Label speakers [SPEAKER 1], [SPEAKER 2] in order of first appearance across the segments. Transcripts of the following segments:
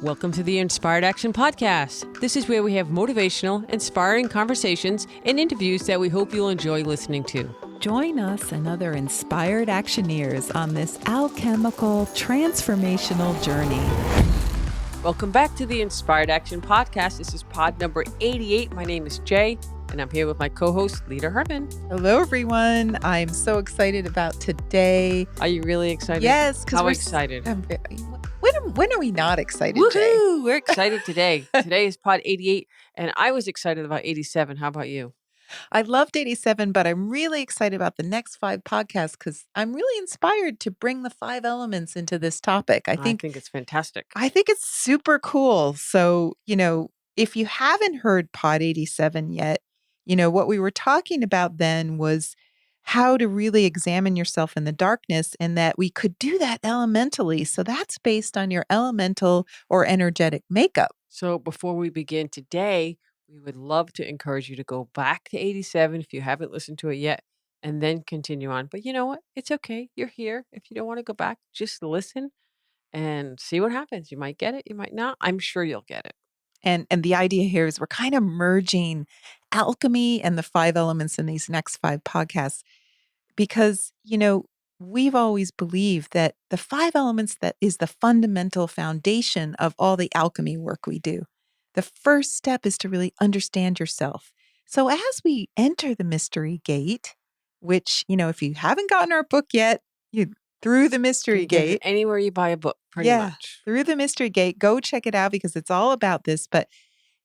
[SPEAKER 1] Welcome to the Inspired Action Podcast. This is where we have motivational, inspiring conversations and interviews that we hope you'll enjoy listening to.
[SPEAKER 2] Join us and other inspired actioneers on this alchemical, transformational journey.
[SPEAKER 1] Welcome back to the Inspired Action Podcast. This is pod number 88. My name is Jay, and I'm here with my co-host, Lita Herman.
[SPEAKER 2] Hello, everyone. I'm so excited about today.
[SPEAKER 1] Are you really excited?
[SPEAKER 2] Yes.
[SPEAKER 1] How excited?
[SPEAKER 2] When are we not excited,
[SPEAKER 1] Woohoo!
[SPEAKER 2] Jay?
[SPEAKER 1] We're excited today. Today is pod 88, and I was excited about 87. How about you?
[SPEAKER 2] I loved 87, but I'm really excited about the next 5 podcasts because I'm really inspired to bring the 5 elements into this topic.
[SPEAKER 1] I think it's fantastic.
[SPEAKER 2] I think it's super cool. So, if you haven't heard pod 87 yet, what we were talking about then was how to really examine yourself in the darkness and that we could do that elementally. So that's based on your elemental or energetic makeup.
[SPEAKER 1] So before we begin today, we would love to encourage you to go back to 87 if you haven't listened to it yet, and then continue on. But you know what? It's okay. You're here. If you don't want to go back, just listen and see what happens. You might get it. You might not. I'm sure you'll get it.
[SPEAKER 2] And the idea here is we're kind of merging alchemy and the 5 elements in these next 5 podcasts because, we've always believed that the 5 elements that is the fundamental foundation of all the alchemy work we do. The first step is to really understand yourself. So as we enter the mystery gate, which, if you haven't gotten our book yet, through the mystery
[SPEAKER 1] You get it
[SPEAKER 2] gate.
[SPEAKER 1] anywhere you buy a book, pretty much.
[SPEAKER 2] Through the mystery gate, go check it out because it's all about this. But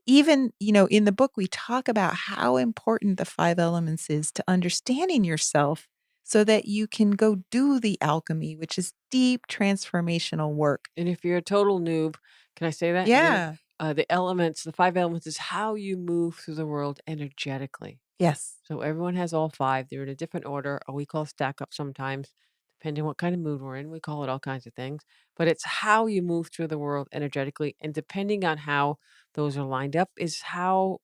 [SPEAKER 2] even, in the book, we talk about how important the 5 elements is to understanding yourself so that you can go do the alchemy, which is deep transformational work.
[SPEAKER 1] And if you're a total noob, can I say that?
[SPEAKER 2] Yeah.
[SPEAKER 1] The 5 elements is how you move through the world energetically.
[SPEAKER 2] Yes.
[SPEAKER 1] So everyone has all 5. They're in a different order, or we call stack up sometimes, depending on what kind of mood we're in. We call it all kinds of things. But it's how you move through the world energetically. And depending on how those are lined up is how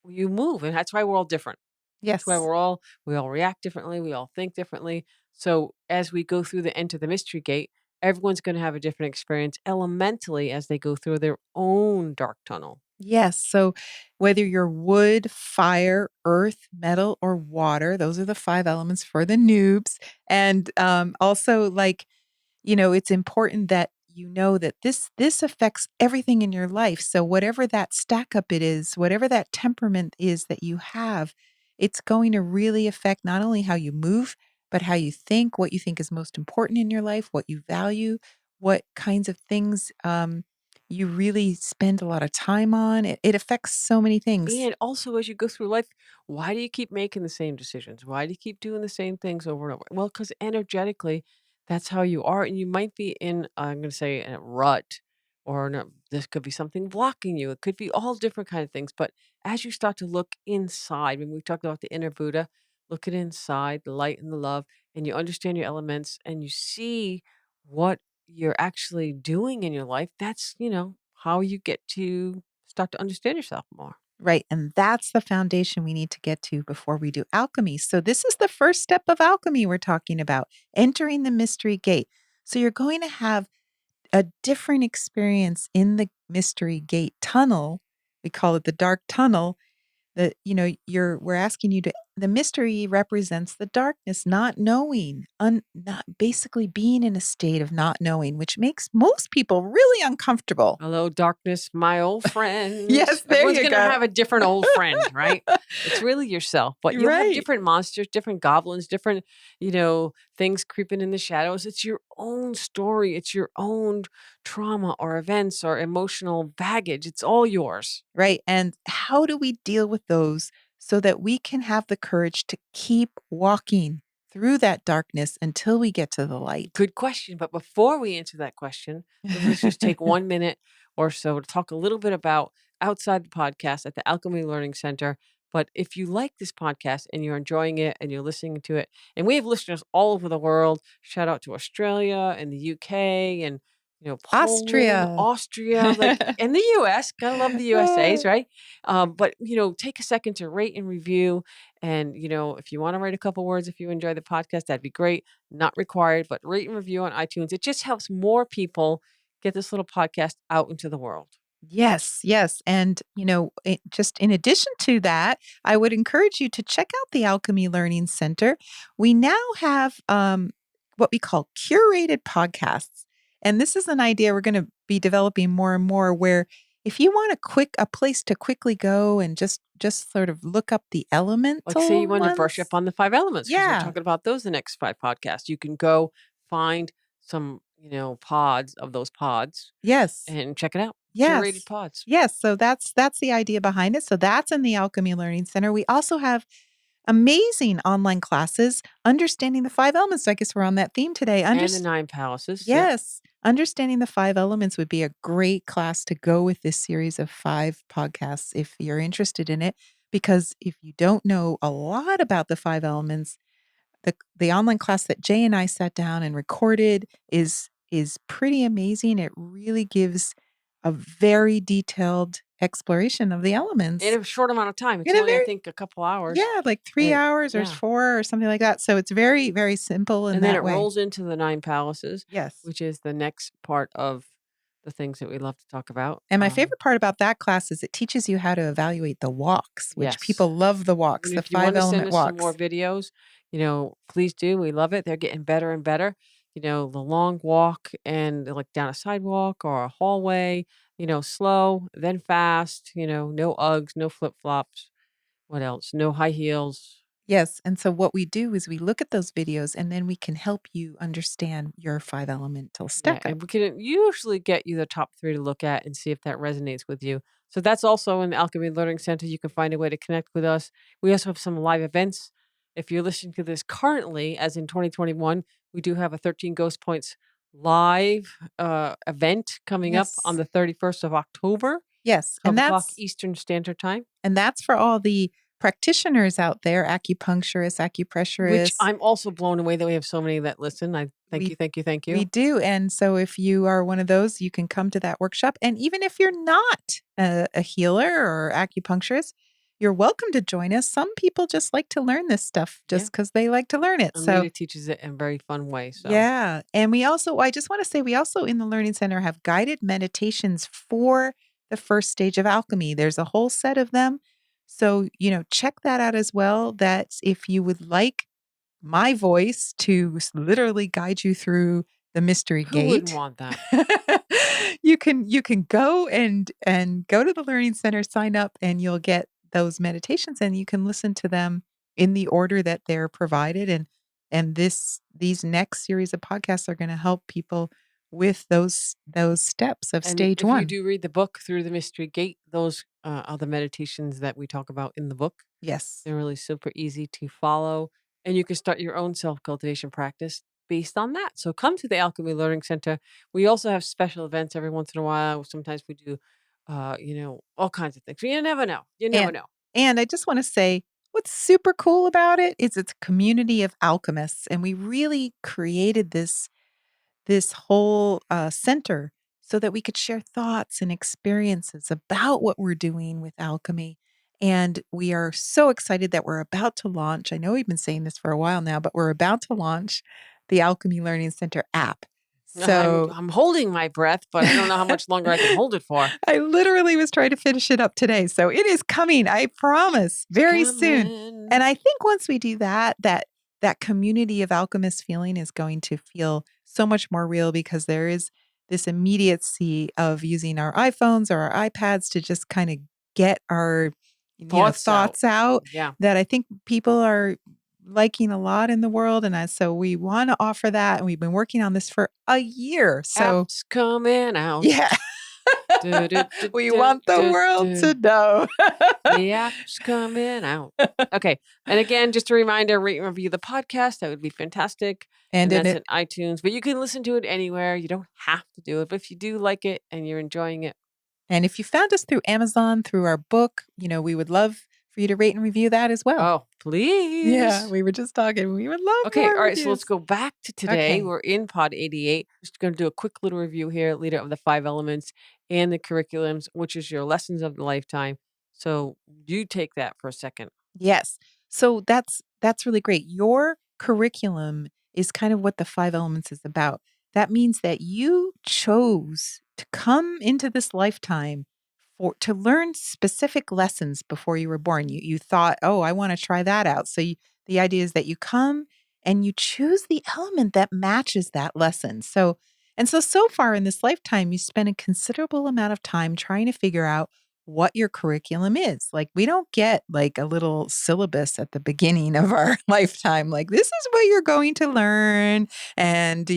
[SPEAKER 1] you move. And that's why we're all different.
[SPEAKER 2] Yes.
[SPEAKER 1] That's why we all react differently. We all think differently. So as we go through the enter the mystery gate, everyone's going to have a different experience elementally as they go through their own dark tunnel.
[SPEAKER 2] Yes. So whether you're wood, fire, earth, metal, or water, those are the 5 elements for the noobs. And also, it's important that you know that this affects everything in your life. So whatever that stack up it is, whatever that temperament is that you have, it's going to really affect not only how you move, but how you think, what you think is most important in your life, what you value, what kinds of things you really spend a lot of time on. It affects so many things.
[SPEAKER 1] And also, as you go through life, why do you keep making the same decisions? Why do you keep doing the same things over and over? Well, because energetically, that's how you are. And you might be in, I'm going to say, a rut, or no, this could be something blocking you. It could be all different kind of things. But as you start to look inside, when we talked about the inner Buddha, look at inside, the light and the love, and you understand your elements and you see what you're actually doing in your life, that's, how you get to start to understand yourself more.
[SPEAKER 2] Right. And that's the foundation we need to get to before we do alchemy. So this is the first step of alchemy we're talking about, entering the mystery gate. So you're going to have a different experience in the mystery gate tunnel. We call it the dark tunnel. That, we're asking you to, the mystery represents the darkness, not knowing, not basically being in a state of not knowing, which makes most people really uncomfortable.
[SPEAKER 1] Hello, darkness, my old friend.
[SPEAKER 2] Yes, there
[SPEAKER 1] Everyone's
[SPEAKER 2] you
[SPEAKER 1] gonna
[SPEAKER 2] go.
[SPEAKER 1] have a different old friend, right? It's really yourself, but you'll have
[SPEAKER 2] Right.
[SPEAKER 1] different monsters, different goblins, different, things creeping in the shadows. It's your own story. It's your own trauma or events or emotional baggage. It's all yours.
[SPEAKER 2] Right. And how do we deal with those so that we can have the courage to keep walking through that darkness until we get to the light?
[SPEAKER 1] Good question. But before we answer that question, let's just take 1 minute or so to talk a little bit about outside the podcast at the Alchemy Learning Center. But if you like this podcast and you're enjoying it and you're listening to it, and we have listeners all over the world, shout out to Australia and the UK and Poland, Austria, and the US. Gotta love the USA's, right? But take a second to rate and review. And if you want to write a couple words, if you enjoy the podcast, that'd be great. Not required, but rate and review on iTunes. It just helps more people get this little podcast out into the world.
[SPEAKER 2] Yes, yes. And, just in addition to that, I would encourage you to check out the Alchemy Learning Center. We now have what we call curated podcasts. And this is an idea we're going to be developing more and more where if you want a place to quickly go and just sort of look up the
[SPEAKER 1] Like, say you
[SPEAKER 2] elemental
[SPEAKER 1] want to brush up
[SPEAKER 2] ones.
[SPEAKER 1] on the 5 elements because we're
[SPEAKER 2] Yeah.
[SPEAKER 1] talking about those the next 5 podcasts. You can go find some, pods of those pods
[SPEAKER 2] Yes.
[SPEAKER 1] and check it out. Curated
[SPEAKER 2] Yes.
[SPEAKER 1] pods.
[SPEAKER 2] Yes, so that's the idea behind it. So that's in the Alchemy Learning Center. We also have amazing online classes understanding the 5 elements. So I guess we're on that theme today.
[SPEAKER 1] And the 9 palaces. Yep.
[SPEAKER 2] Yes, understanding the 5 elements would be a great class to go with this series of 5 podcasts if you're interested in it, because if you don't know a lot about the 5 elements, the online class that Jay and I sat down and recorded is pretty amazing. It really gives a very detailed exploration of the
[SPEAKER 1] In
[SPEAKER 2] elements
[SPEAKER 1] a short amount of time. It's
[SPEAKER 2] in a
[SPEAKER 1] only, I
[SPEAKER 2] very
[SPEAKER 1] think, a couple hours.
[SPEAKER 2] yeah, like 3
[SPEAKER 1] And
[SPEAKER 2] hours or
[SPEAKER 1] yeah.
[SPEAKER 2] 4 or something like that. So it's very, very simple in
[SPEAKER 1] And then
[SPEAKER 2] that
[SPEAKER 1] it
[SPEAKER 2] way.
[SPEAKER 1] rolls into the 9 palaces,
[SPEAKER 2] Yes.
[SPEAKER 1] which is the next part of the things that we love to talk about.
[SPEAKER 2] And my favorite part about that class is it teaches you how to evaluate the walks, which
[SPEAKER 1] Yes.
[SPEAKER 2] people love the walks,
[SPEAKER 1] And
[SPEAKER 2] the
[SPEAKER 1] if you
[SPEAKER 2] 5
[SPEAKER 1] wanna send
[SPEAKER 2] element
[SPEAKER 1] us some more
[SPEAKER 2] walks.
[SPEAKER 1] videos, please do. We love it. They're getting better and better. The long walk and like down a sidewalk or a hallway, slow, then fast, no Uggs, no flip-flops. What else? No high heels.
[SPEAKER 2] Yes, and so what we do is we look at those videos and then we can help you understand your 5 elemental
[SPEAKER 1] Yeah,
[SPEAKER 2] stack up.
[SPEAKER 1] and we can usually get you the top 3 to look at and see if that resonates with you. So that's also in the Alchemy Learning Center. You can find a way to connect with us. We also have some live events. If you're listening to this currently, as in 2021, we do have a 13 Ghost Points live event coming up on
[SPEAKER 2] Yes.
[SPEAKER 1] the 31st of October,
[SPEAKER 2] Yes,
[SPEAKER 1] 12 o'clock Eastern Standard Time.
[SPEAKER 2] and that's for all the practitioners out there, acupuncturists,
[SPEAKER 1] Which
[SPEAKER 2] acupressurists.
[SPEAKER 1] I'm also blown away that we have so many that listen. I thank
[SPEAKER 2] We
[SPEAKER 1] you, thank you, thank
[SPEAKER 2] we
[SPEAKER 1] you.
[SPEAKER 2] do, and so if you are one of those, you can come to that workshop, and even if you're not a healer or acupuncturist, you're welcome to join us. Some people just like to learn this stuff
[SPEAKER 1] Yeah.
[SPEAKER 2] just because they like to learn it, so
[SPEAKER 1] Anita teaches it in a very fun way. So
[SPEAKER 2] yeah, and I just wanna say we also in the Learning Center have guided meditations for the first stage of alchemy. There's a whole set of them. So, check that out as well. That's if you would like my voice to literally guide you through the mystery
[SPEAKER 1] who wouldn't
[SPEAKER 2] gate.
[SPEAKER 1] want that?
[SPEAKER 2] You can go and go to the Learning Center, sign up, and you'll get those meditations, and you can listen to them in the order that they're provided. And these next series of podcasts are going to help people with those steps of
[SPEAKER 1] And
[SPEAKER 2] stage
[SPEAKER 1] if you
[SPEAKER 2] one.
[SPEAKER 1] do read the book Through the Mystery Gate, those are the meditations that we talk about in the book.
[SPEAKER 2] Yes.
[SPEAKER 1] They're really super easy to follow, and you can start your own self cultivation practice based on that. So come to the Alchemy Learning Center. We also have special events every once in a while. Sometimes we do, all kinds of things. You never know. You never
[SPEAKER 2] And
[SPEAKER 1] know.
[SPEAKER 2] and I just want to say what's super cool about it is it's a community of alchemists, and we really created this whole center so that we could share thoughts and experiences about what we're doing with alchemy. And we are so excited that we're about to launch. I know we've been saying this for a while now, but we're about to launch the Alchemy Learning Center app.
[SPEAKER 1] I'm
[SPEAKER 2] So
[SPEAKER 1] I'm holding my breath, but I don't know how much longer I can hold it for.
[SPEAKER 2] I literally was trying to finish it up today. So it is coming, I promise,
[SPEAKER 1] It's
[SPEAKER 2] very soon.
[SPEAKER 1] coming.
[SPEAKER 2] And I think once we do that, that community of alchemists feeling is going to feel so much more real because there is this immediacy of using our iPhones or our iPads to just kind of get our
[SPEAKER 1] Thoughts out.
[SPEAKER 2] thoughts out
[SPEAKER 1] Yeah.
[SPEAKER 2] that I think people are liking a lot in the world. So we want to offer that. And we've been working on this for a year. So
[SPEAKER 1] App's coming out.
[SPEAKER 2] yeah.
[SPEAKER 1] Du, du, du,
[SPEAKER 2] We
[SPEAKER 1] du,
[SPEAKER 2] want the
[SPEAKER 1] du,
[SPEAKER 2] world
[SPEAKER 1] du.
[SPEAKER 2] to know.
[SPEAKER 1] The app's coming out. Okay. And again, just a reminder, rate and review the podcast. That would be fantastic.
[SPEAKER 2] And
[SPEAKER 1] And
[SPEAKER 2] in
[SPEAKER 1] that's
[SPEAKER 2] it
[SPEAKER 1] in iTunes. But you can listen to it anywhere. You don't have to do it. But if you do like it and you're enjoying it,
[SPEAKER 2] and if you found us through Amazon, through our book, we would love for you to rate and review that as well.
[SPEAKER 1] oh,
[SPEAKER 2] Yeah,
[SPEAKER 1] please.
[SPEAKER 2] we were just talking. We would love
[SPEAKER 1] Okay.
[SPEAKER 2] more
[SPEAKER 1] All right. So let's
[SPEAKER 2] reviews.
[SPEAKER 1] go back to today.
[SPEAKER 2] Okay.
[SPEAKER 1] We're in pod 88. Just going to do a quick little review here, leader of the 5 elements and the curriculums, which is your lessons of the lifetime. So you take that for a second.
[SPEAKER 2] Yes. So that's really great. Your curriculum is kind of what the 5 elements is about. that means that you chose to come into this lifetime to learn specific lessons before you were born. You thought, "Oh, I wanna try that out." So the idea is that you come and you choose the element that matches that lesson. So far in this lifetime, you spend a considerable amount of time trying to figure out what your curriculum is. Like, we don't get, like, a little syllabus at the beginning of our lifetime, like, "This is what you're going to learn," and,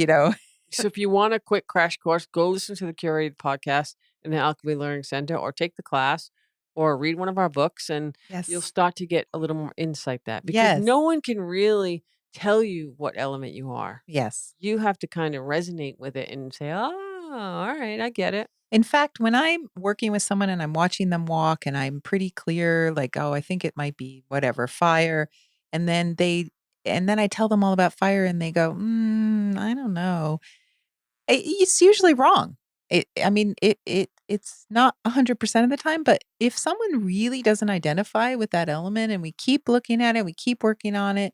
[SPEAKER 1] So if you want a quick crash course, go listen to the curated podcast in the Alchemy Learning Center or take the class or read one of our books and you'll
[SPEAKER 2] Yes.
[SPEAKER 1] start to get a little more insight that because
[SPEAKER 2] Yes.
[SPEAKER 1] no one can really tell you what element you are.
[SPEAKER 2] Yes.
[SPEAKER 1] You have to kind of resonate with it and say, "Oh, all right, I get it."
[SPEAKER 2] In fact, when I'm working with someone and I'm watching them walk and I'm pretty clear, like, oh, I think it might be whatever, fire. And then I tell them all about fire and they go, I don't know. It's usually wrong. It's not 100% of the time, but if someone really doesn't identify with that element and we keep looking at it, we keep working on it,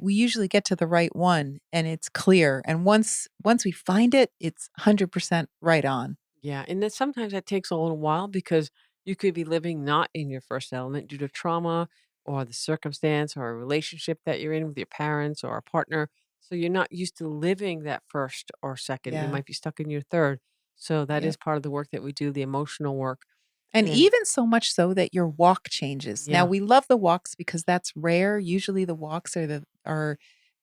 [SPEAKER 2] we usually get to the right one and it's clear. And once we find it, it's 100% right on.
[SPEAKER 1] Yeah, and then sometimes that takes a little while because you could be living not in your first element due to trauma or the circumstance or a relationship that you're in with your parents or a partner. So you're not used to living that first or second. You
[SPEAKER 2] Yeah.
[SPEAKER 1] might be stuck in your third. So that
[SPEAKER 2] Yep.
[SPEAKER 1] is part of the work that we do, the emotional work.
[SPEAKER 2] And
[SPEAKER 1] And
[SPEAKER 2] even so much so that your walk changes. Now
[SPEAKER 1] yeah,
[SPEAKER 2] we love the walks because that's rare. Usually the walks are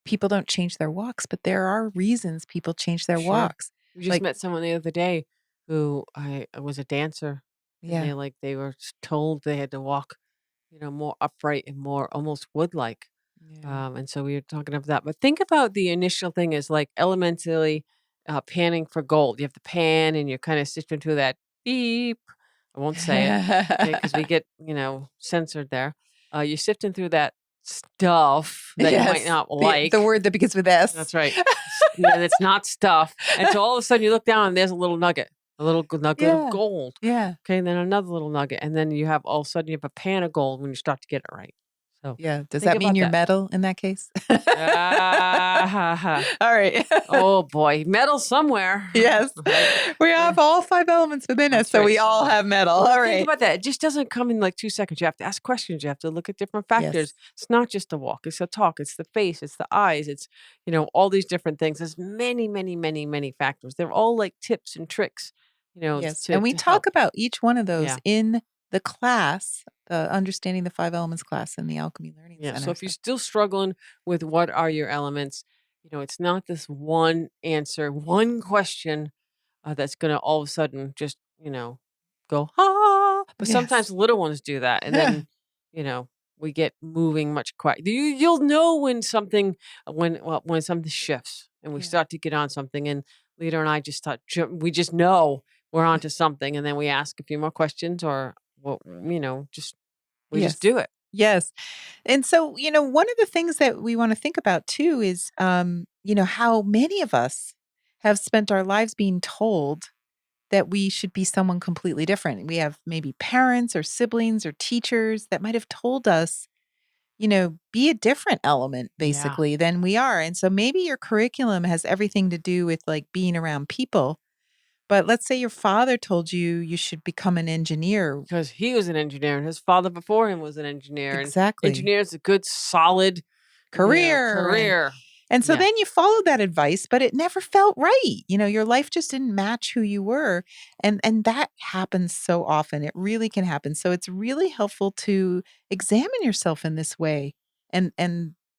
[SPEAKER 2] people don't change their walks, but there are reasons people change their
[SPEAKER 1] sure.
[SPEAKER 2] walks.
[SPEAKER 1] We just
[SPEAKER 2] Like,
[SPEAKER 1] met someone the other day who I was a dancer and
[SPEAKER 2] yeah.
[SPEAKER 1] they were told they had to walk, more upright and more almost wood-like.
[SPEAKER 2] Yeah.
[SPEAKER 1] And so we were talking about that. But think about the initial thing is like elementally panning for gold. You have to pan and you're kind of sifting through that beep. I won't say it, okay, because we get, censored there. You're sifting through that stuff that you might
[SPEAKER 2] Yes.
[SPEAKER 1] not
[SPEAKER 2] The
[SPEAKER 1] like.
[SPEAKER 2] word that begins with S.
[SPEAKER 1] That's right. And it's not stuff. And so all of a sudden you look down and there's a little nugget, a little nugget of
[SPEAKER 2] Yeah.
[SPEAKER 1] gold.
[SPEAKER 2] Yeah.
[SPEAKER 1] Okay, and then another little nugget. And then you have all of a sudden you have a pan of gold when you start to get it right. So
[SPEAKER 2] Yeah. Does
[SPEAKER 1] think
[SPEAKER 2] that mean
[SPEAKER 1] about
[SPEAKER 2] you're
[SPEAKER 1] that.
[SPEAKER 2] metal in that case?
[SPEAKER 1] Ah,
[SPEAKER 2] All right.
[SPEAKER 1] oh boy, metal somewhere,
[SPEAKER 2] Yes.
[SPEAKER 1] right?
[SPEAKER 2] We
[SPEAKER 1] Eh,
[SPEAKER 2] have all 5 elements within us,
[SPEAKER 1] that's
[SPEAKER 2] so
[SPEAKER 1] right,
[SPEAKER 2] we all
[SPEAKER 1] somewhere.
[SPEAKER 2] have metal.
[SPEAKER 1] But
[SPEAKER 2] All
[SPEAKER 1] think
[SPEAKER 2] right.
[SPEAKER 1] about that. It just doesn't come in like 2 seconds. You have to ask questions. You have to look at different
[SPEAKER 2] Yes.
[SPEAKER 1] factors. It's not just a walk. It's a talk. It's the face. It's the eyes. It's all these different things. There's many, many, many, many factors. They're all like tips and tricks,
[SPEAKER 2] Yes,
[SPEAKER 1] to
[SPEAKER 2] and we talk
[SPEAKER 1] help.
[SPEAKER 2] about each one of those
[SPEAKER 1] Yeah.
[SPEAKER 2] in the class, the Understanding the 5 Elements class in the Alchemy Learning
[SPEAKER 1] Yeah. So
[SPEAKER 2] Center,
[SPEAKER 1] if you're
[SPEAKER 2] so
[SPEAKER 1] still struggling with what are your elements, it's not this one answer, one question that's gonna all of a sudden just, go, "Ah," but sometimes
[SPEAKER 2] yes.
[SPEAKER 1] little ones do that, and then, you know, we get moving much quiet. You'll know when something when something shifts and we
[SPEAKER 2] Yeah.
[SPEAKER 1] start to get on something, and Leader and I just we just know we're onto something, and then we ask a few more questions or, well, just we just
[SPEAKER 2] Yes.
[SPEAKER 1] do it.
[SPEAKER 2] Yes, and so, one of the things that we wanna think about too is, how many of us have spent our lives being told that we should be someone completely different. We have maybe parents or siblings or teachers that might have told us, be a different element
[SPEAKER 1] Yeah,
[SPEAKER 2] basically than we are. And so maybe your curriculum has everything to do with like being around people. But let's say your father told you you should become an engineer.
[SPEAKER 1] because he was an engineer, and his father before him was an engineer, and
[SPEAKER 2] Exactly.
[SPEAKER 1] engineer is a good solid,
[SPEAKER 2] Career.
[SPEAKER 1] career.
[SPEAKER 2] And so
[SPEAKER 1] Yeah.
[SPEAKER 2] then you followed that advice, but it never felt right. Your life just didn't match who you were. And that happens so often. It really can happen. So it's really helpful to examine yourself in this way and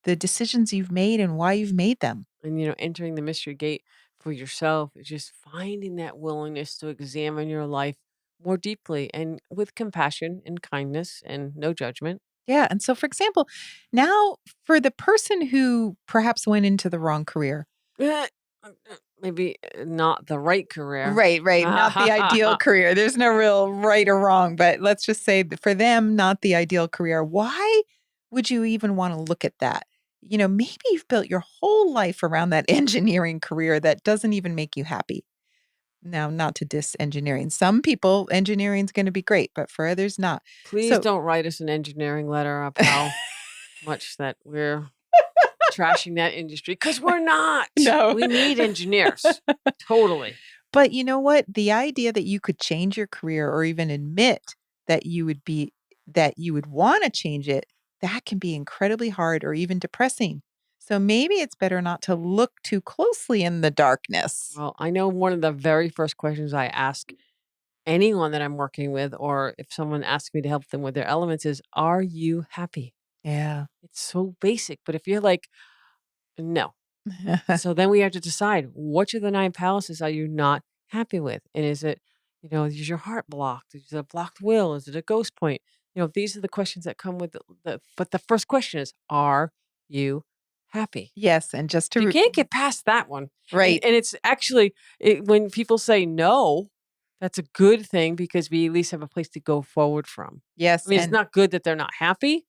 [SPEAKER 2] the decisions you've made and why you've made them.
[SPEAKER 1] And entering the mystery gate for yourself is just finding that willingness to examine your life more deeply and with compassion and kindness and no judgment.
[SPEAKER 2] Yeah. And so, for example, now for the person who perhaps went into the wrong career.
[SPEAKER 1] Eh, maybe not the right career.
[SPEAKER 2] Right, right. Not the ideal career. There's no real right or wrong, but let's just say that for them, not the ideal career. Why would you even want to look at that? Maybe you've built your whole life around that engineering career that doesn't even make you happy. Now, not to diss engineering. Some people, engineering is going to be great, but for others, not.
[SPEAKER 1] Please
[SPEAKER 2] So,
[SPEAKER 1] don't write us an engineering letter up how much that we're trashing that industry because we're not.
[SPEAKER 2] No.
[SPEAKER 1] We need engineers. Totally.
[SPEAKER 2] But you know what? The idea that you could change your career or even admit that you would want to change it, that can be incredibly hard or even depressing. So maybe it's better not to look too closely in the darkness.
[SPEAKER 1] Well, I know one of the very first questions I ask anyone that I'm working with, or if someone asks me to help them with their elements, is, "Are you happy?"
[SPEAKER 2] Yeah.
[SPEAKER 1] It's so basic. But if you're like, no. So then we have to decide, which of the 9 palaces are you not happy with? And is it, is your heart blocked? Is it a blocked will? Is it a ghost point? These are the questions that come with but the first question is, are you happy?
[SPEAKER 2] Yes, and just
[SPEAKER 1] If
[SPEAKER 2] to
[SPEAKER 1] you can't get past that one, and
[SPEAKER 2] right.
[SPEAKER 1] and it's actually when people say no, that's a good thing because we at least have a place to go forward from. I
[SPEAKER 2] Yes,
[SPEAKER 1] mean, it's
[SPEAKER 2] and
[SPEAKER 1] not good that they're not happy,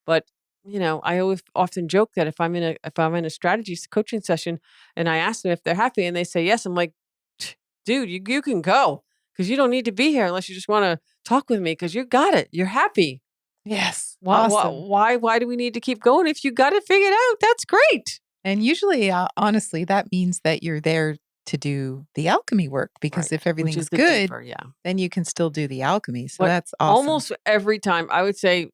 [SPEAKER 1] but, I always often joke that if I'm in a strategy coaching session and I ask them if they're happy and they say yes, I'm like, dude, you can go because you don't need to be here unless you just want to talk with me because you got it. You're happy.
[SPEAKER 2] yes,
[SPEAKER 1] Why, why,
[SPEAKER 2] awesome.
[SPEAKER 1] why, why do we need to keep going? If you got it figured out, that's great.
[SPEAKER 2] And usually, honestly, that means that you're there to do the alchemy work because
[SPEAKER 1] Right.
[SPEAKER 2] if
[SPEAKER 1] Which is
[SPEAKER 2] everything's
[SPEAKER 1] the
[SPEAKER 2] good,
[SPEAKER 1] deeper. Yeah.
[SPEAKER 2] then you can still do the alchemy. So
[SPEAKER 1] But
[SPEAKER 2] that's awesome.
[SPEAKER 1] almost every time I would say,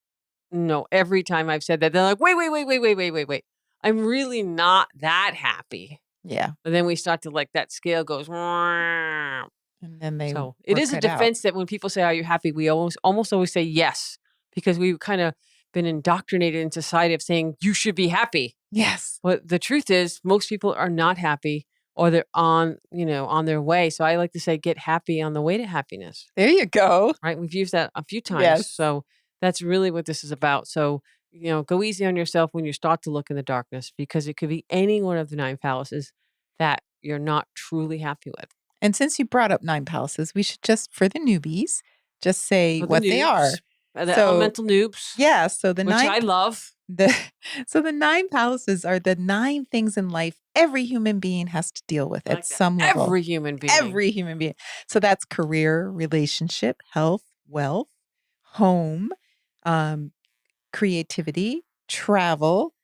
[SPEAKER 1] no, every time I've said that, they're like, wait, wait, wait, wait, wait, wait, wait, wait. I'm really not that happy.
[SPEAKER 2] Yeah.
[SPEAKER 1] But then we start to like that scale goes. "Wah."
[SPEAKER 2] And then they
[SPEAKER 1] So it
[SPEAKER 2] work
[SPEAKER 1] is a
[SPEAKER 2] it out.
[SPEAKER 1] defense that when people say, "Are you happy?" We almost always say yes because we've kind of been indoctrinated in society of saying you should be happy.
[SPEAKER 2] Yes.
[SPEAKER 1] But the truth is, most people are not happy or they're on their way. So I like to say, get happy on the way to happiness.
[SPEAKER 2] There you go.
[SPEAKER 1] Right? We've used that a few times.
[SPEAKER 2] Yes.
[SPEAKER 1] So that's really what this is about. So go easy on yourself when you start to look in the darkness because it could be any one of the 9 palaces that you're not truly happy with.
[SPEAKER 2] And since you brought up 9 palaces, we should just, for the newbies, just say
[SPEAKER 1] For the
[SPEAKER 2] what they are.
[SPEAKER 1] noobs, the
[SPEAKER 2] So,
[SPEAKER 1] elemental noobs,
[SPEAKER 2] yeah, so the
[SPEAKER 1] which
[SPEAKER 2] 9
[SPEAKER 1] I love.
[SPEAKER 2] the so the 9 palaces are the 9 things in life every human being has to deal with
[SPEAKER 1] I
[SPEAKER 2] at
[SPEAKER 1] like that.
[SPEAKER 2] some level.
[SPEAKER 1] Every human being.
[SPEAKER 2] Every human being. So that's career, relationship, health, wealth, home, um, creativity, travel,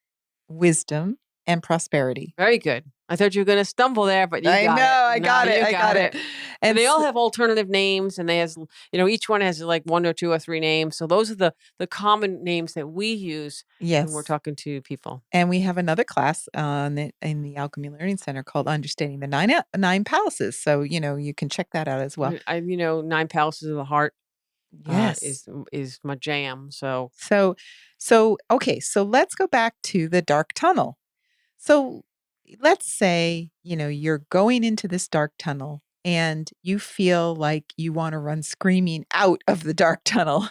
[SPEAKER 2] wisdom, and prosperity.
[SPEAKER 1] Very good. I thought you were gonna stumble there, but you
[SPEAKER 2] I
[SPEAKER 1] got
[SPEAKER 2] know,
[SPEAKER 1] it.
[SPEAKER 2] I
[SPEAKER 1] No,
[SPEAKER 2] got it,
[SPEAKER 1] you
[SPEAKER 2] I
[SPEAKER 1] got
[SPEAKER 2] got it.
[SPEAKER 1] it. And
[SPEAKER 2] And
[SPEAKER 1] they
[SPEAKER 2] s
[SPEAKER 1] all have alternative names, and each one has like 1 or 2 or 3 names. So those are the common names that we use when we're
[SPEAKER 2] yes.
[SPEAKER 1] talking to people.
[SPEAKER 2] And we have another class in the Alchemy Learning Center called Understanding the 9 Palaces. So, you can check that out as well.
[SPEAKER 1] 9 palaces of the heart
[SPEAKER 2] Yes.
[SPEAKER 1] is my jam. So
[SPEAKER 2] So okay, so let's go back to the dark tunnel. So let's say, you're going into this dark tunnel and you feel like you want to run screaming out of the dark tunnel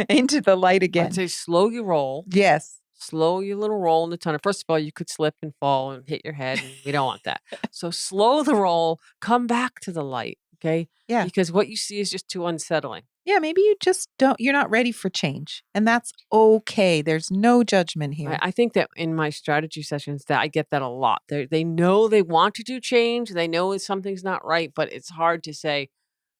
[SPEAKER 2] into the light
[SPEAKER 1] I'd
[SPEAKER 2] again.
[SPEAKER 1] say slow your roll.
[SPEAKER 2] Yes.
[SPEAKER 1] Slow your little roll in the tunnel. First of all, you could slip and fall and hit your head, and we don't want that. So slow the roll, come back to the light, okay?
[SPEAKER 2] Yeah.
[SPEAKER 1] Because what you see is just too unsettling.
[SPEAKER 2] Yeah, maybe you just you're not ready for change. And that's okay. There's no judgment
[SPEAKER 1] I,
[SPEAKER 2] here.
[SPEAKER 1] I think that in my strategy sessions that I get that a lot. They know they want to do change. They know something's not right, but it's hard to say,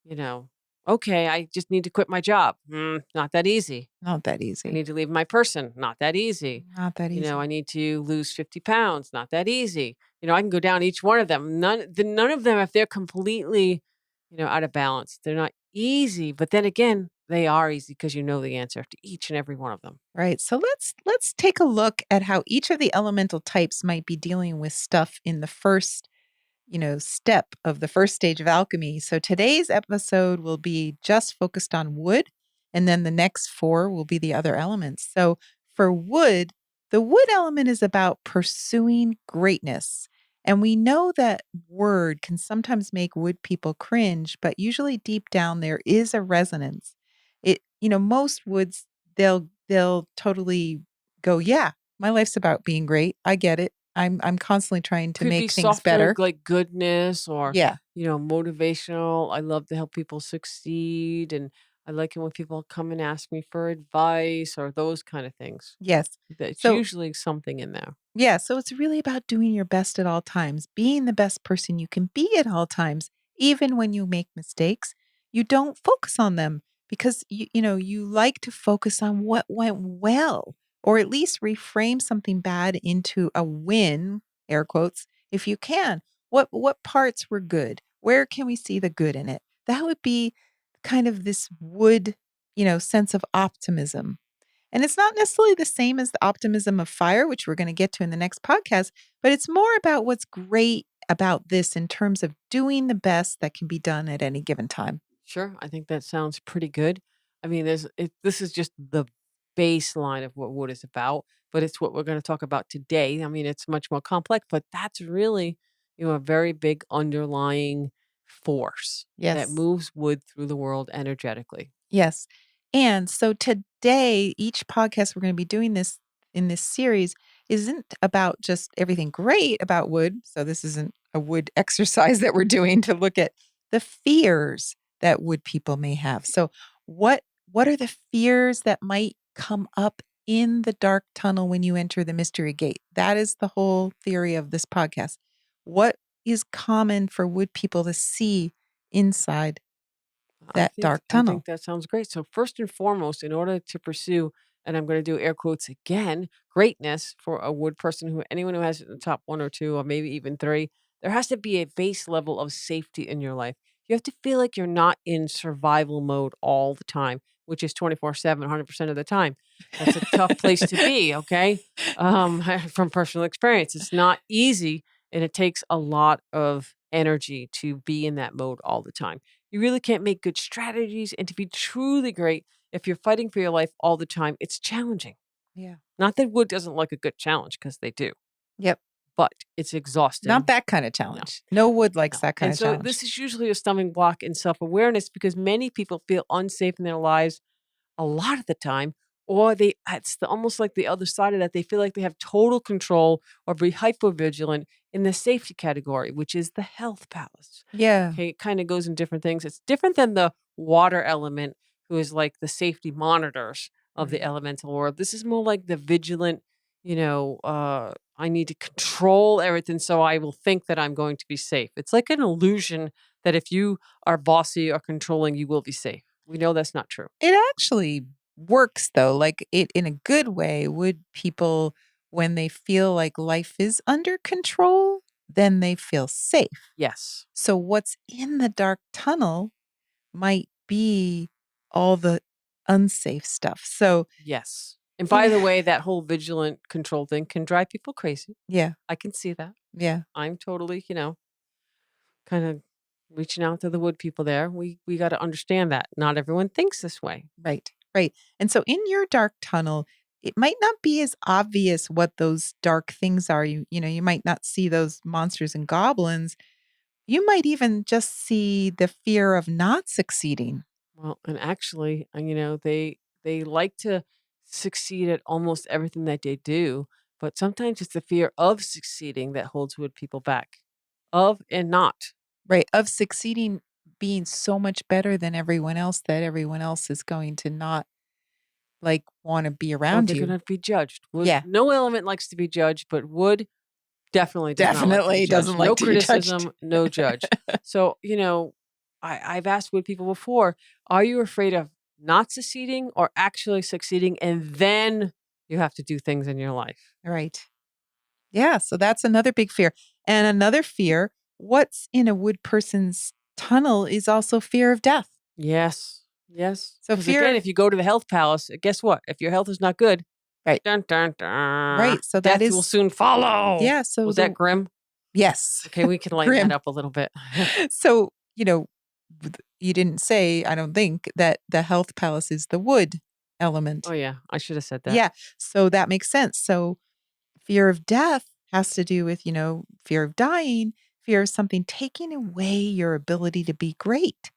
[SPEAKER 1] you know, okay, I just need to quit my job. Not that easy.
[SPEAKER 2] Not that
[SPEAKER 1] I
[SPEAKER 2] easy.
[SPEAKER 1] need to leave my person. Not that easy.
[SPEAKER 2] Not that
[SPEAKER 1] I
[SPEAKER 2] easy.
[SPEAKER 1] need to lose 50 pounds. Not that easy. I can go down each one of them. None of them, if they're completely, out of balance, they're not easy. But then again, they are easy because you know the answer to each and every one of them.
[SPEAKER 2] Right. So let's take a look at how each of the elemental types might be dealing with stuff in the first step of the first stage of alchemy. So today's episode will be just focused on wood, and then the next 4 will be the other elements. So for wood, the wood element is about pursuing greatness. And we know that word can sometimes make wood people cringe, but usually deep down there is a resonance. Most woods they'll totally go, yeah, my life's about being great. I get it. I'm constantly trying to
[SPEAKER 1] Could be
[SPEAKER 2] make things
[SPEAKER 1] softer,
[SPEAKER 2] better.
[SPEAKER 1] like goodness or,
[SPEAKER 2] Yeah.
[SPEAKER 1] motivational. I love to help people succeed. And I like it when people come and ask me for advice or those kind of things.
[SPEAKER 2] Yes.
[SPEAKER 1] That's
[SPEAKER 2] So,
[SPEAKER 1] usually something in there.
[SPEAKER 2] yeah, so it's really about doing your best at all times, being the best person you can be at all times, even when you make mistakes. You don't focus on them because you like to focus on what went well or at least reframe something bad into a win, air quotes, if you can. What parts were good? Where can we see the good in it? That would be kind of this wood, sense of optimism. And it's not necessarily the same as the optimism of fire, which we're going to get to in the next podcast, but it's more about what's great about this in terms of doing the best that can be done at any given time.
[SPEAKER 1] Sure, I think that sounds pretty good. I mean, this is just the baseline of what wood is about, but it's what we're going to talk about today. I mean, it's much more complex, but that's really, a very big underlying force that
[SPEAKER 2] Yes.
[SPEAKER 1] moves wood through the world energetically.
[SPEAKER 2] Yes. And so today, each podcast we're going to be doing this in this series isn't about just everything great about wood. So this isn't a wood exercise that we're doing to look at the fears that wood people may have. So what are the fears that might come up in the dark tunnel when you enter the mystery gate? That is the whole theory of this podcast. What is common for wood people to see inside
[SPEAKER 1] I
[SPEAKER 2] that
[SPEAKER 1] think
[SPEAKER 2] dark
[SPEAKER 1] I think
[SPEAKER 2] tunnel?
[SPEAKER 1] that sounds great. So first and foremost, in order to pursue, and I'm going to do air quotes again, greatness for a wood person who anyone who has it in the top one or two or maybe even three, there has to be a base level of safety in your life. You have to feel like you're not in survival mode all the time, which is 24/7, 100% of the time. That's a tough place to be, okay? From personal experience, it's not easy and it takes a lot of energy to be in that mode all the time. You really can't make good strategies. And to be truly great, if you're fighting for your life all the time, it's challenging.
[SPEAKER 2] Yeah.
[SPEAKER 1] Not that wood doesn't like a good challenge, because they do,
[SPEAKER 2] Yep.
[SPEAKER 1] but it's
[SPEAKER 2] Not
[SPEAKER 1] exhausting.
[SPEAKER 2] that kind of
[SPEAKER 1] No,
[SPEAKER 2] challenge. No wood likes
[SPEAKER 1] no.
[SPEAKER 2] that kind
[SPEAKER 1] And
[SPEAKER 2] of
[SPEAKER 1] so
[SPEAKER 2] challenge.
[SPEAKER 1] this is usually a stumbling block in self awareness because many people feel unsafe in their lives a lot of the time, or almost like the other side of that. They feel like they have total control or be hyper vigilant in the safety category, which is the health palace.
[SPEAKER 2] Yeah.
[SPEAKER 1] Okay, it kind of goes in different things. It's different than the water element, who is like the safety monitors of the
[SPEAKER 2] Right.
[SPEAKER 1] elemental world. This is more like the vigilant, I need to control everything so I will think that I'm going to be safe. It's like an illusion that if you are bossy or controlling, you will be safe. We know that's not true.
[SPEAKER 2] It actually works though. Like it in a good way. Would people, when they feel like life is under control, then they feel safe.
[SPEAKER 1] Yes.
[SPEAKER 2] So what's in the dark tunnel might be all the unsafe stuff. So,
[SPEAKER 1] Yes. And
[SPEAKER 2] you
[SPEAKER 1] by
[SPEAKER 2] know,
[SPEAKER 1] the way, that whole vigilant control thing can drive people crazy.
[SPEAKER 2] yeah,
[SPEAKER 1] I can see that.
[SPEAKER 2] yeah.
[SPEAKER 1] I'm totally, kind of reaching out to the wood people there. We got to understand that not everyone thinks this way.
[SPEAKER 2] Right, right. And so in your dark tunnel, it might not be as obvious what those dark things are. You might not see those monsters and goblins. You might even just see the fear of not succeeding.
[SPEAKER 1] Well, and actually, they like to succeed at almost everything that they do, but sometimes it's the fear of succeeding that holds wood people back. Of and not.
[SPEAKER 2] Right, of succeeding being so much better than everyone else that everyone else is going to not, like, wanna be
[SPEAKER 1] Or
[SPEAKER 2] around
[SPEAKER 1] they're
[SPEAKER 2] you.
[SPEAKER 1] gonna be judged. Wood
[SPEAKER 2] Yeah,
[SPEAKER 1] no element likes to be judged, but wood definitely does not like to be
[SPEAKER 2] definitely doesn't
[SPEAKER 1] judged. No
[SPEAKER 2] like to be judged.
[SPEAKER 1] criticism, no judge. So, I've asked wood people before, are you afraid of not succeeding or actually succeeding and then you have to do things in your life?
[SPEAKER 2] Right. Yeah, so that's another big fear. And another fear, what's in a wood person's tunnel is also fear of death.
[SPEAKER 1] Yes. Yes.
[SPEAKER 2] So
[SPEAKER 1] Because
[SPEAKER 2] fear
[SPEAKER 1] again,
[SPEAKER 2] of
[SPEAKER 1] if you go to the health palace, guess what? If your health is not good,
[SPEAKER 2] right,
[SPEAKER 1] dun dun dun,
[SPEAKER 2] right, so that
[SPEAKER 1] death will
[SPEAKER 2] is
[SPEAKER 1] soon follow.
[SPEAKER 2] yeah, so
[SPEAKER 1] Was that
[SPEAKER 2] the
[SPEAKER 1] grim?
[SPEAKER 2] yes,
[SPEAKER 1] Okay, we can lighten that
[SPEAKER 2] grim.
[SPEAKER 1] up a little bit.
[SPEAKER 2] So, you didn't say, I don't think, that the health palace is the wood
[SPEAKER 1] Oh
[SPEAKER 2] element.
[SPEAKER 1] yeah, I should have said that.
[SPEAKER 2] Yeah, so that makes sense. So fear of death has to do with, fear of dying, fear of something taking away your ability to be great.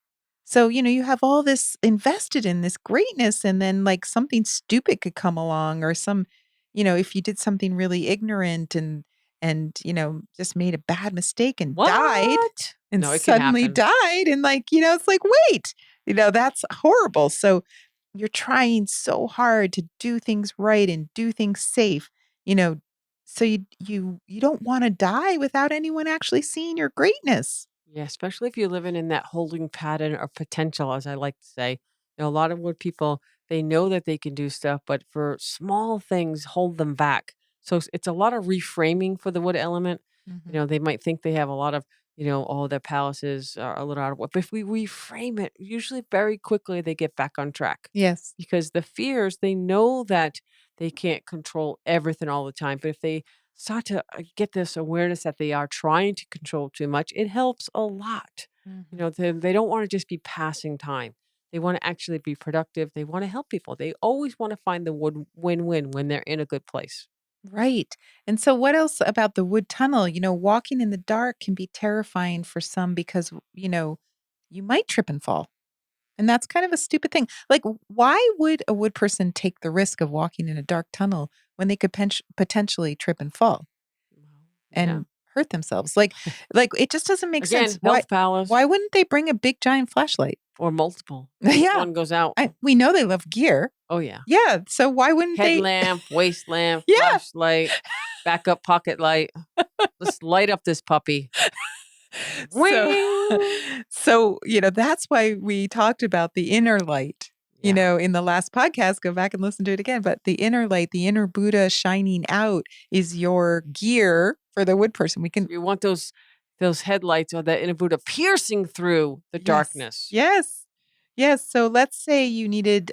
[SPEAKER 2] So, you have all this invested in this greatness, and then like something stupid could come along, or if you did something really ignorant and just made a bad mistake and died
[SPEAKER 1] What?
[SPEAKER 2] and
[SPEAKER 1] No, it can
[SPEAKER 2] suddenly
[SPEAKER 1] happen.
[SPEAKER 2] died, and it's like, wait, that's horrible. So you're trying so hard to do things right and do things safe, you know, so you don't wanna die without anyone actually seeing your greatness.
[SPEAKER 1] Yeah, especially if you're living in that holding pattern of potential, as I like to say. A lot of wood people, They know that they can do stuff, but for small things, hold them back. So it's a lot of reframing for the wood element.
[SPEAKER 2] Mhm.
[SPEAKER 1] They might think they have a lot of, oh, their palaces are a little out of work. But if we reframe it, usually very quickly they get back on track
[SPEAKER 2] Yes.
[SPEAKER 1] because the fears, they know that they can't control everything all the time. But if they start to get this awareness that they are trying to control too much, it helps a lot.
[SPEAKER 2] Mhm.
[SPEAKER 1] They don't want to just be passing time. They want to actually be productive. They want to help people. They always want to find the win-win when they're in a good place.
[SPEAKER 2] Right. And so what else about the wood tunnel? Walking in the dark can be terrifying for some because, you might trip and fall. And that's kind of a stupid thing. Like, why would a wood person take the risk of walking in a dark tunnel when they could potentially trip and fall
[SPEAKER 1] Well, yeah.
[SPEAKER 2] and hurt themselves? Like it just doesn't make sense.
[SPEAKER 1] Again, health
[SPEAKER 2] Why
[SPEAKER 1] palace
[SPEAKER 2] wouldn't they bring a big giant flashlight?
[SPEAKER 1] or multiple in case
[SPEAKER 2] Yeah.
[SPEAKER 1] one goes out.
[SPEAKER 2] We know they love gear.
[SPEAKER 1] Oh yeah.
[SPEAKER 2] Yeah. So why wouldn't they?
[SPEAKER 1] Headlamp, waist lamp,
[SPEAKER 2] Yeah.
[SPEAKER 1] flashlight, backup pocket light. Let's light up this puppy.
[SPEAKER 2] So
[SPEAKER 1] Wing.
[SPEAKER 2] that's why we talked about the inner light,
[SPEAKER 1] Yeah.
[SPEAKER 2] in the last podcast. Go back and listen to it again. But the inner light, the inner Buddha shining out is your gear for the wood person. We can
[SPEAKER 1] You want those headlights or that inner Buddha piercing through the
[SPEAKER 2] Yes.
[SPEAKER 1] darkness.
[SPEAKER 2] Yes. Yes. So let's say you needed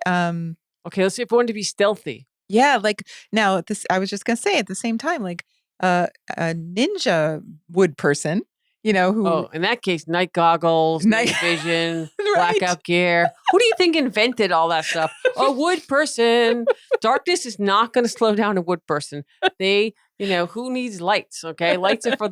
[SPEAKER 1] Okay, let's see if we want to be stealthy.
[SPEAKER 2] yeah, like now this I was just gonna say at the same time, like a ninja wood person, who
[SPEAKER 1] Oh, in that case, night goggles,
[SPEAKER 2] night
[SPEAKER 1] night vision,
[SPEAKER 2] right.
[SPEAKER 1] blackout gear. Who do you think invented all that stuff? A wood person. Darkness is not going to slow down a wood person. Who needs lights? Okay, lights are for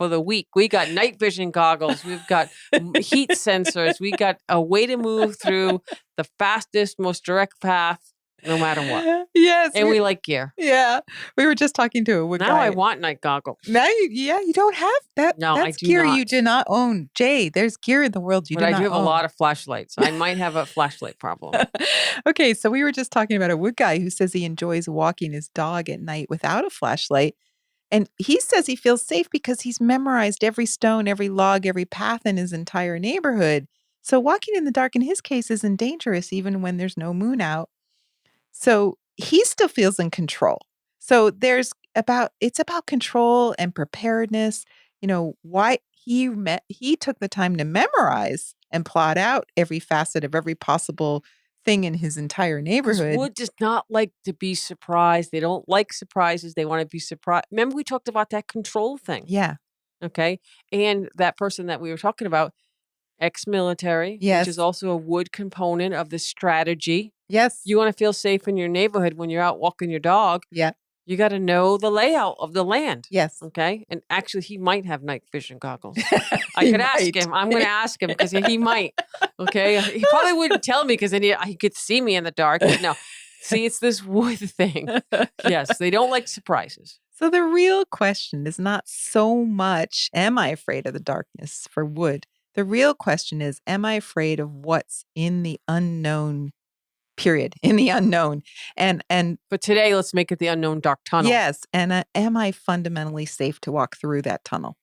[SPEAKER 1] the weak. We got night vision goggles. We've got heat sensors. We got a way to move through the fastest, most direct path, no matter what.
[SPEAKER 2] Yes.
[SPEAKER 1] And we like gear.
[SPEAKER 2] Yeah. We were just talking to a wood
[SPEAKER 1] Now I
[SPEAKER 2] guy.
[SPEAKER 1] want night goggles.
[SPEAKER 2] Now you don't have that.
[SPEAKER 1] No, I
[SPEAKER 2] That's
[SPEAKER 1] do
[SPEAKER 2] gear you
[SPEAKER 1] not.
[SPEAKER 2] do not own. Jay, there's gear in the world you
[SPEAKER 1] But
[SPEAKER 2] do
[SPEAKER 1] I do
[SPEAKER 2] not
[SPEAKER 1] have a
[SPEAKER 2] own.
[SPEAKER 1] lot of flashlights. I might have a flashlight problem.
[SPEAKER 2] Okay, so we were just talking about a wood guy who says he enjoys walking his dog at night without a flashlight. And he says he feels safe because he's memorized every stone, every log, every path in his entire neighborhood. So walking in the dark in his case isn't dangerous even when there's no moon out. So he still feels in control. So it's about control and preparedness. Why he took the time to memorize and plot out every facet of every possible thing in his entire
[SPEAKER 1] Because
[SPEAKER 2] neighborhood.
[SPEAKER 1] wood does not like to be surprised. They don't like surprises. They want to be surprised. Remember, we talked about that control thing.
[SPEAKER 2] Yeah.
[SPEAKER 1] Okay. And that person that we were talking about, ex military, which is
[SPEAKER 2] Yes.
[SPEAKER 1] also a wood component of the strategy.
[SPEAKER 2] Yes.
[SPEAKER 1] You want to feel safe in your neighborhood when you're out walking your dog.
[SPEAKER 2] Yeah.
[SPEAKER 1] You got to know the layout of the land.
[SPEAKER 2] Yes.
[SPEAKER 1] Okay. And actually, he might have night vision goggles. I
[SPEAKER 2] He
[SPEAKER 1] could ask
[SPEAKER 2] might.
[SPEAKER 1] him. I'm going to ask him because he might. Okay. He probably wouldn't tell me because then he could see me in the dark. But no, see, it's this wood thing. Yes. They don't like surprises.
[SPEAKER 2] So the real question is not so much, am I afraid of the darkness for wood? The real question is, am I afraid of what's in the unknown, period, in the unknown? And
[SPEAKER 1] But today, let's make it the unknown dark tunnel.
[SPEAKER 2] yes, and am I fundamentally safe to walk through that tunnel?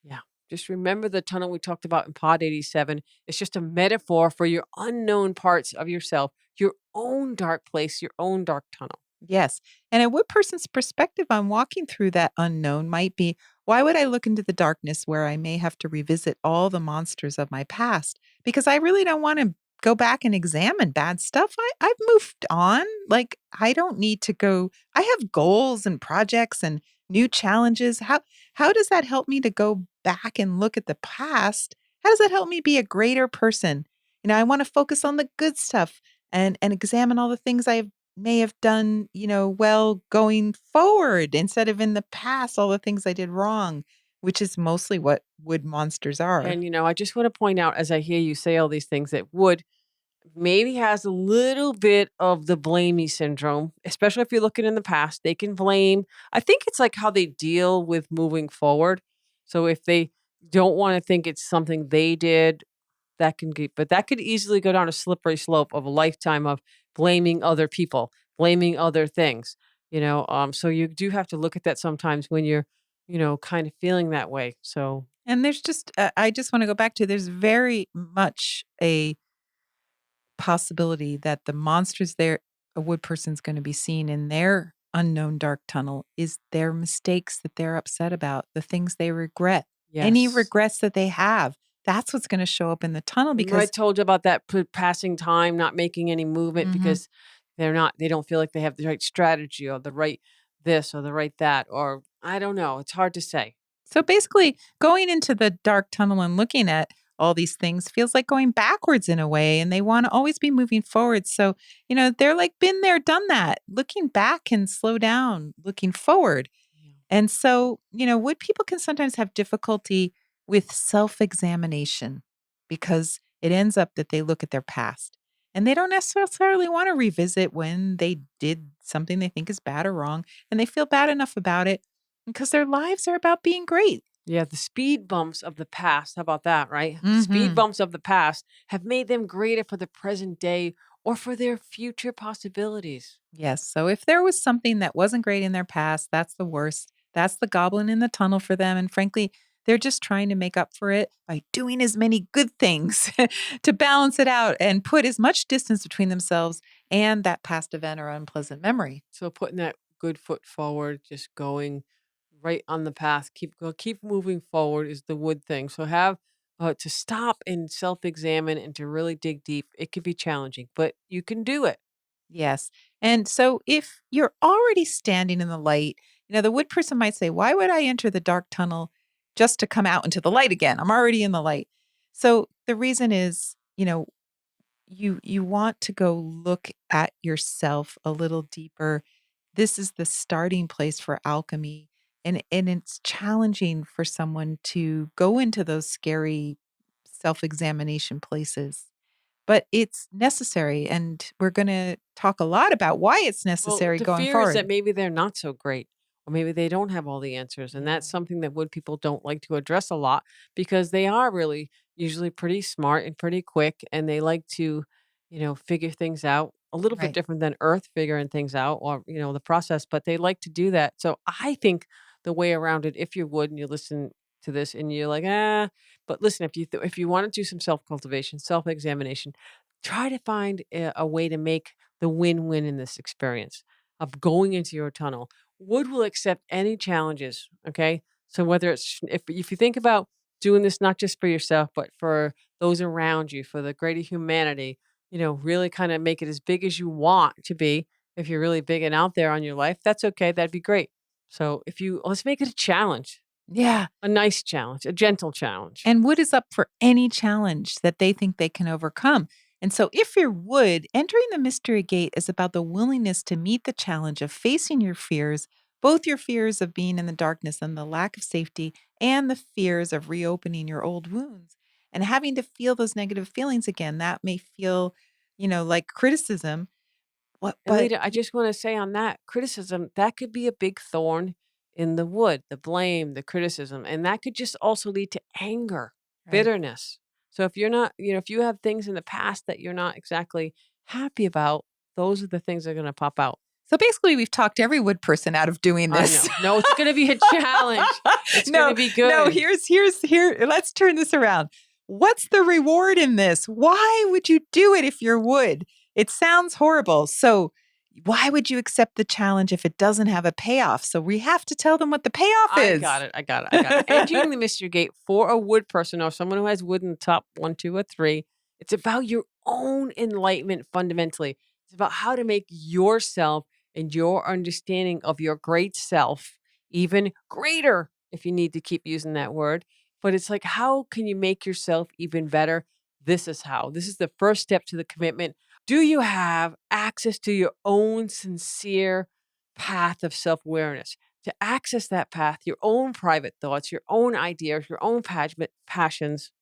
[SPEAKER 1] Yeah. Just remember the tunnel we talked about in Pod 87. It's just a metaphor for your unknown parts of yourself, your own dark place, your own dark tunnel.
[SPEAKER 2] Yes. And a wood person's perspective on walking through that unknown might be, why would I look into the darkness where I may have to revisit all the monsters of my past? Because I really don't want to go back and examine bad stuff. I've moved on. Like, I don't need to go. I have goals and projects and new challenges. How does that help me to go back and look at the past? How does that help me be a greater person? I want to focus on the good stuff and examine all the things I may have done, well going forward instead of in the past, all the things I did wrong, which is mostly what wood monsters are.
[SPEAKER 1] And, I just want to point out as I hear you say all these things that wood maybe has a little bit of the blamey syndrome, especially if you're looking in the past. They can blame. I think it's like how they deal with moving forward. So if they don't want to think it's something they did, that could easily go down a slippery slope of a lifetime of blaming other people, blaming other things. So you do have to look at that sometimes when you're, kind of feeling that way. So
[SPEAKER 2] And there's I just want to go back to, there's very much a possibility that the monsters there a wood person's going to be seeing in their unknown dark tunnel is their mistakes that they're upset about, the things they regret, any
[SPEAKER 1] Yes.
[SPEAKER 2] regrets that they have. That's what's going to show up in the tunnel
[SPEAKER 1] Remember I
[SPEAKER 2] because
[SPEAKER 1] told you about that passing time, not making any movement
[SPEAKER 2] Mhm.
[SPEAKER 1] because they don't feel like they have the right strategy or the right this or the right that, or I don't know. It's hard to say.
[SPEAKER 2] So basically, going into the dark tunnel and looking at all these things feels like going backwards in a way, and they want to always be moving forward. So, they're like, been there, done that. Looking back can slow down, looking forward.
[SPEAKER 1] Yeah.
[SPEAKER 2] And so, wood people can sometimes have difficulty with self examination because it ends up that they look at their past and they don't necessarily want to revisit when they did something they think is bad or wrong. And they feel bad enough about it because their lives are about being great.
[SPEAKER 1] Yeah, the speed bumps of the past, how about that, right? The speed
[SPEAKER 2] Hmm.
[SPEAKER 1] bumps of the past have made them greater for the present day or for their future possibilities.
[SPEAKER 2] Yes. So if there was something that wasn't great in their past, that's the worst. That's the goblin in the tunnel for them. And frankly, they're just trying to make up for it by doing as many good things to balance it out and put as much distance between themselves and that past event or unpleasant memory.
[SPEAKER 1] So putting that good foot forward, just going right on the path, keep moving forward is the wood thing. So have to stop and self-examine and to really dig deep. It can be challenging, but you can do it.
[SPEAKER 2] Yes. And so if you're already standing in the light, the wood person might say, why would I enter the dark tunnel just to come out into the light again? I'm already in the light. So the reason is, you want to go look at yourself a little deeper. This is the starting place for alchemy. And it's challenging for someone to go into those scary self-examination places. But it's necessary, and we're gonna talk a lot about why it's
[SPEAKER 1] Well,
[SPEAKER 2] necessary
[SPEAKER 1] the
[SPEAKER 2] going
[SPEAKER 1] fear is that
[SPEAKER 2] forward.
[SPEAKER 1] maybe they're not so great, or maybe they don't have all the answers. And that's
[SPEAKER 2] Yeah,
[SPEAKER 1] something that wood people don't like to address a lot because they are really usually pretty smart and pretty quick. And they like to, figure things out a little bit
[SPEAKER 2] right.
[SPEAKER 1] different than earth figuring things out or, the process, but they like to do that. So I think the way around it, if you would, and you listen to this and you're like, but listen, if you want to do some self cultivation, self examination, try to find a way to make the win-win in this experience of going into your tunnel. Wood will accept any challenges, okay? So whether it's if you think about doing this not just for yourself, but for those around you, for the greater humanity, really kind of make it as big as you want to be. If you're really big and out there on your life, that's okay. That'd be great. So if you let's make it a challenge,
[SPEAKER 2] Yeah,
[SPEAKER 1] a nice challenge, a gentle challenge.
[SPEAKER 2] and wood is up for any challenge that they think they can overcome. And so if you're wood, entering the mystery gate is about the willingness to meet the challenge of facing your fears, both your fears of being in the darkness and the lack of safety, and the fears of reopening your old wounds and having to feel those negative feelings again. That may feel, like criticism. What
[SPEAKER 1] And
[SPEAKER 2] but
[SPEAKER 1] Lita, I just want to say on that criticism, that could be a big thorn in the wood, the blame, the criticism. And that could just also lead to anger,
[SPEAKER 2] right.
[SPEAKER 1] bitterness. So if you're not, if you have things in the past that you're not exactly happy about, those are the things that are going to pop out.
[SPEAKER 2] So basically, we've talked every wood person out of doing
[SPEAKER 1] I
[SPEAKER 2] this.
[SPEAKER 1] know. No, it's going to be a challenge. It's going
[SPEAKER 2] No,
[SPEAKER 1] to be
[SPEAKER 2] no,
[SPEAKER 1] good.
[SPEAKER 2] here. Let's turn this around. What's the reward in this? Why would you do it if you're wood? It sounds horrible. So why would you accept the challenge if it doesn't have a payoff? So we have to tell them what the payoff
[SPEAKER 1] I got
[SPEAKER 2] is.
[SPEAKER 1] it. I got it. I got it. Entering the mystery gate for a wood person or someone who has wood in the top one, two, or three, it's about your own enlightenment fundamentally. It's about how to make yourself and your understanding of your great self even greater, if you need to keep using that word. But it's like, how can you make yourself even better? This is how. This is the first step to the commitment. Do you have access to your own sincere path of self awareness? To access that path, your own private thoughts, your own ideas, your own passions.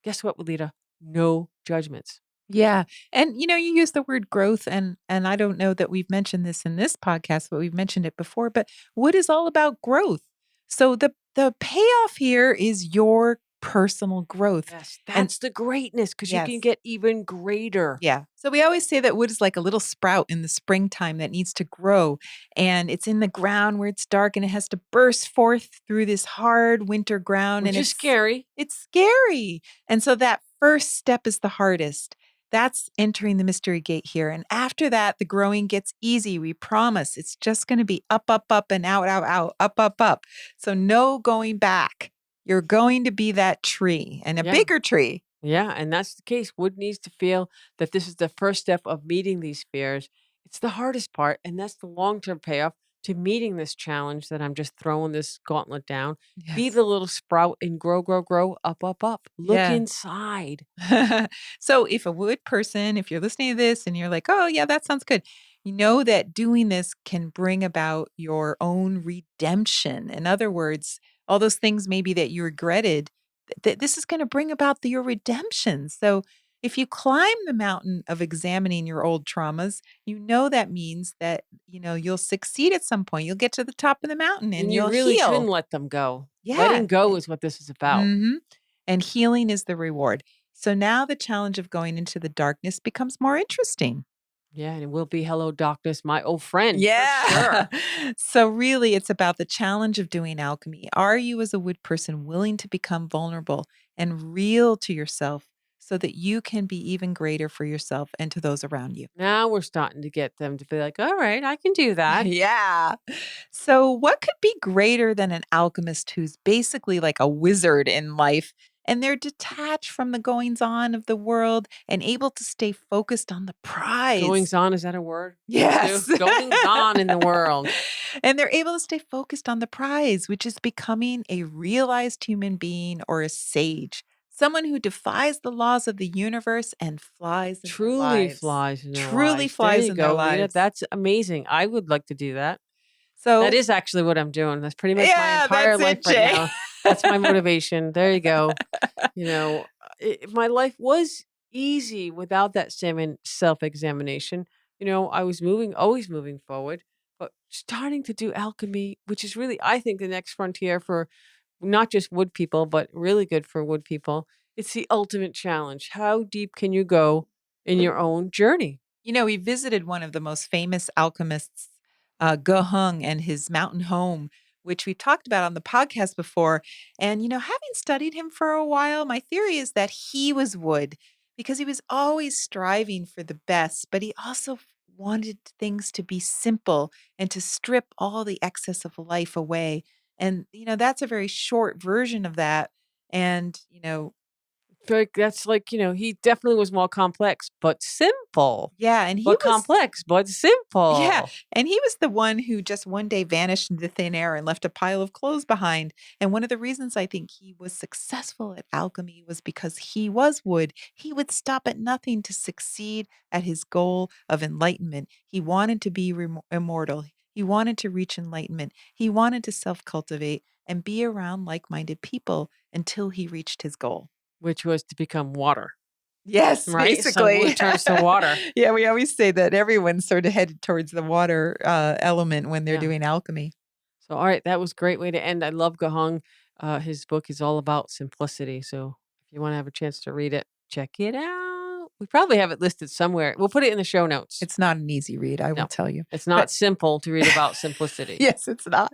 [SPEAKER 1] Guess what, Walida? No judgments.
[SPEAKER 2] Yeah. And you use the word growth and I don't know that we've mentioned this in this podcast, but we've mentioned it before, but wood is all about growth. So the payoff here is your personal growth.
[SPEAKER 1] Yes,
[SPEAKER 2] And
[SPEAKER 1] that's the greatness because you can
[SPEAKER 2] yes.
[SPEAKER 1] get even greater.
[SPEAKER 2] Yeah. So we always say that wood is like a little sprout in the springtime that needs to grow. And it's in the ground where it's dark and it has to burst forth through this hard winter ground. And
[SPEAKER 1] Which is
[SPEAKER 2] it's
[SPEAKER 1] scary.
[SPEAKER 2] it's scary. And so that first step is the hardest. That's entering the mystery gate here. And after that, the growing gets easy. We promise it's just going to be up, up, up, and out, out, out, up, up, up. So no going back. You're going to be that tree and a
[SPEAKER 1] Yeah.
[SPEAKER 2] bigger tree.
[SPEAKER 1] Yeah, and that's the case. Wood needs to feel that this is the first step of meeting these fears. It's the hardest part, and that's the long-term payoff to meeting this challenge that I'm just throwing this gauntlet down. Be
[SPEAKER 2] Yes.
[SPEAKER 1] the little sprout and grow, grow, grow, up, up, up. Look
[SPEAKER 2] Yeah.
[SPEAKER 1] inside.
[SPEAKER 2] So if a wood person, if you're listening to this and you're like, oh, yeah, that sounds good, you know that doing this can bring about your own redemption. In other words, all those things maybe that you regretted, this is going to bring about your redemption. So if you climb the mountain of examining your old traumas, you know that means that, you'll succeed at some point. You'll get to the top of the mountain and
[SPEAKER 1] And you
[SPEAKER 2] you'll
[SPEAKER 1] really shouldn't
[SPEAKER 2] heal.
[SPEAKER 1] let them go.
[SPEAKER 2] Yeah.
[SPEAKER 1] Letting go is what this is about.
[SPEAKER 2] Mhm. And healing is the reward. So now the challenge of going into the darkness becomes more interesting.
[SPEAKER 1] Yeah, and it will be hello, darkness, my old friend, for
[SPEAKER 2] Yeah.
[SPEAKER 1] sure.
[SPEAKER 2] So really it's about the challenge of doing alchemy. Are you as a wood person willing to become vulnerable and real to yourself so that you can be even greater for yourself and to those around you?
[SPEAKER 1] Now we're starting to get them to be like, all right, I can do that.
[SPEAKER 2] Yeah. So, what could be greater than an alchemist who's basically like a wizard in life and they're detached from the goings on of the world and able to stay focused on the prize?
[SPEAKER 1] Goings on, is that a word?
[SPEAKER 2] Yes.
[SPEAKER 1] Too? Goings on in the world.
[SPEAKER 2] And they're able to stay focused on the prize, which is becoming a realized human being or a sage, someone who defies the laws of the universe and flies in their
[SPEAKER 1] Truly
[SPEAKER 2] lives.
[SPEAKER 1] flies in their
[SPEAKER 2] Truly
[SPEAKER 1] lives. There
[SPEAKER 2] flies
[SPEAKER 1] you
[SPEAKER 2] in their
[SPEAKER 1] go, Rita.
[SPEAKER 2] lives.
[SPEAKER 1] That's amazing. I would like to do that. That
[SPEAKER 2] So,
[SPEAKER 1] is actually what I'm doing. That's pretty much my
[SPEAKER 2] yeah,
[SPEAKER 1] entire
[SPEAKER 2] that's
[SPEAKER 1] life
[SPEAKER 2] it,
[SPEAKER 1] right
[SPEAKER 2] Jay.
[SPEAKER 1] now. That's my motivation. There you go. My life was easy without that self-examination. I was always moving forward, but starting to do alchemy, which is really, I think, the next frontier for not just wood people, but really good for wood people. It's the ultimate challenge. How deep can you go in your own journey?
[SPEAKER 2] We visited one of the most famous alchemists, Ge Hung, and his mountain home, which we talked about on the podcast before. And, having studied him for a while, my theory is that he was wood because he was always striving for the best, but he also wanted things to be simple and to strip all the excess of life away. And, that's a very short version of that. And,
[SPEAKER 1] That's like, he definitely was more complex, but simple.
[SPEAKER 2] yeah, and he
[SPEAKER 1] But
[SPEAKER 2] was.
[SPEAKER 1] complex, but
[SPEAKER 2] Yeah,
[SPEAKER 1] simple.
[SPEAKER 2] and he was the one who just one day vanished into thin air and left a pile of clothes behind. And one of the reasons I think he was successful at alchemy was because he was wood. He would stop at nothing to succeed at his goal of enlightenment. He wanted to be immortal. He wanted to reach enlightenment. He wanted to self cultivate and be around like minded people until he reached his goal.
[SPEAKER 1] Which was to become water,
[SPEAKER 2] Yes,
[SPEAKER 1] right? So
[SPEAKER 2] basically.
[SPEAKER 1] wood turns to water.
[SPEAKER 2] Yeah, we always say that everyone's sort of headed towards the water element when they're
[SPEAKER 1] Yeah.
[SPEAKER 2] doing alchemy.
[SPEAKER 1] So, all right, that was a great way to end. I love Gahong. His book is all about simplicity. So, if you want to have a chance to read it, check it out. We probably have it listed somewhere. We'll put it in the show notes.
[SPEAKER 2] It's not an easy read, I will
[SPEAKER 1] No,
[SPEAKER 2] tell you.
[SPEAKER 1] it's not
[SPEAKER 2] But
[SPEAKER 1] simple to read about simplicity.
[SPEAKER 2] yes, it's not.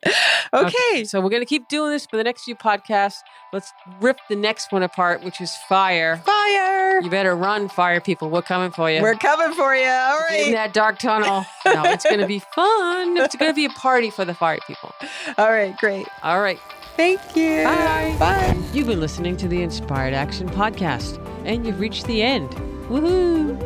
[SPEAKER 1] Okay,
[SPEAKER 2] Okay.
[SPEAKER 1] so we're going to keep doing this for the next few podcasts. Let's rip the next one apart, which is fire.
[SPEAKER 2] Fire.
[SPEAKER 1] You better run, fire people. We're coming for you.
[SPEAKER 2] We're coming for you. All
[SPEAKER 1] Get in
[SPEAKER 2] right.
[SPEAKER 1] that dark tunnel. No, it's going to be fun. It's going to be a party for the fire people.
[SPEAKER 2] All right, great.
[SPEAKER 1] All right.
[SPEAKER 2] Thank you.
[SPEAKER 1] Bye.
[SPEAKER 2] Bye.
[SPEAKER 1] You've been listening to the Inspired Action Podcast, and you've reached the end. Woohoo!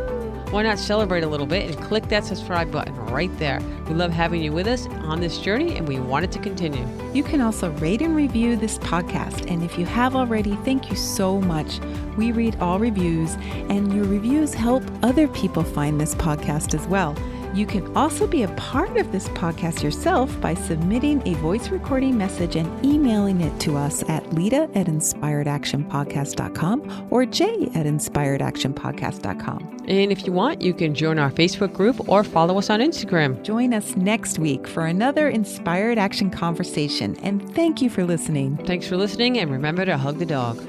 [SPEAKER 1] Why not celebrate a little bit and click that subscribe button right there? We love having you with us on this journey, and we want it to continue.
[SPEAKER 2] You can also rate and review this podcast. And if you have already, thank you so much. We read all reviews, and your reviews help other people find this podcast as well. You can also be a part of this podcast yourself by submitting a voice recording message and emailing it to us at Lita@inspiredactionpodcast.com or Jay@inspiredactionpodcast.com.
[SPEAKER 1] And if you want, you can join our Facebook group or follow us on Instagram.
[SPEAKER 2] Join us next week for another Inspired Action conversation. And thank you for listening.
[SPEAKER 1] Thanks for listening, and remember to hug the dog.